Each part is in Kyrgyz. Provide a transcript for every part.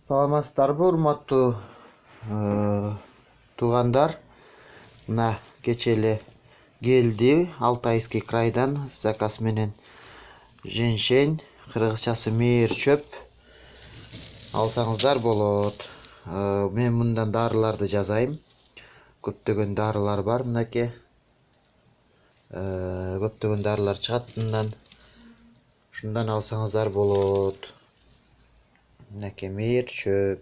Саламатсыздарбы, урматтуу туугандар. Мына кече эле келди Алтайский крайдан заказ менен женьшень, кыргызчасы мээр чөп алсаңыздар болот. Мен мындан дарыларды жазайм. Көптөгөн дарылар бар, мынакей. Көптөгөн дарылар чыгат мындан. Ушундан алсаңыздар болот. Мынакей мээр чөп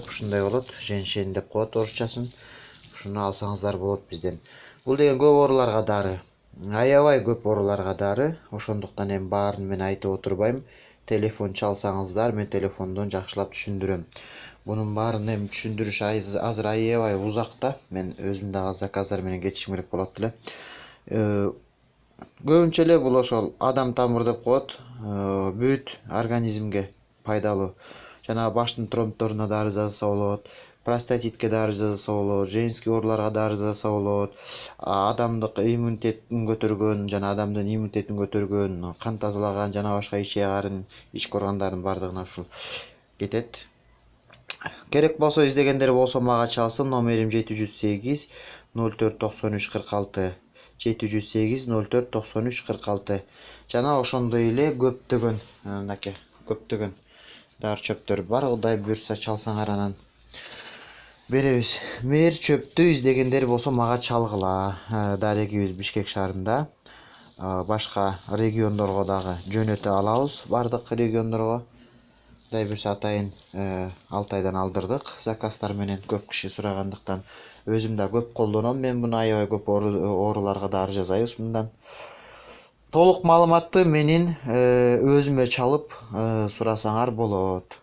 ушундай болот. Женьшень деп коет орусчасын. Ушуну алсаңыздар болот бизден. Бул деген көп ооруларга дары. Аябай көп ооруларга дары. Ошондуктан эми баарын мен айтып отурбайм. Телефон чалсаңыздар, мен телефондон жакшылап түшүндүрөм. Бунун баарын эми түшүндүрүш азыр аябай узак да. Мен өзүм дагы заказдар менен кетишим керек болот эле. Көбүнчө эле бул ошол адам тамыр деп коет. Бүт организмге пайдалуу. Жанагы баштын тромбторуна дары жазса болот, простатитке дары жазса болот, женский ооруларга дары жазса болот. Адамдык иммунитетин көтөргөн, жана адамдын иммунитетин көтөргөн, кан тазалаган жана башка ичек-арын, ички органдардын бардыгына ушул кетет. Керек болсо издегендер болсо мага чалсын. Номерим 708 04 93 46. 708 04 93 46. Жана ошондой эле көптөгөн мынакей көптөгөн дары чөптөр бар. Кудай буюрса чалсаңар анан беребиз. Мээр чөптү издегендер болсо мага чалгыла. Дарегибиз Бишкек шаарында. Башка региондорго дагы жөнөтө алабыз, бардык региондорго. Кудай буюрса атайын Алтайдан алдырдык заказдар менен, көп киши сурагандыктан. Өзүм да көп колдоном. Мен буну аябай көп ооруларга дары жасайбыз мындан. Толук маалыматты менин өзүмө чалып сурасаңар болот.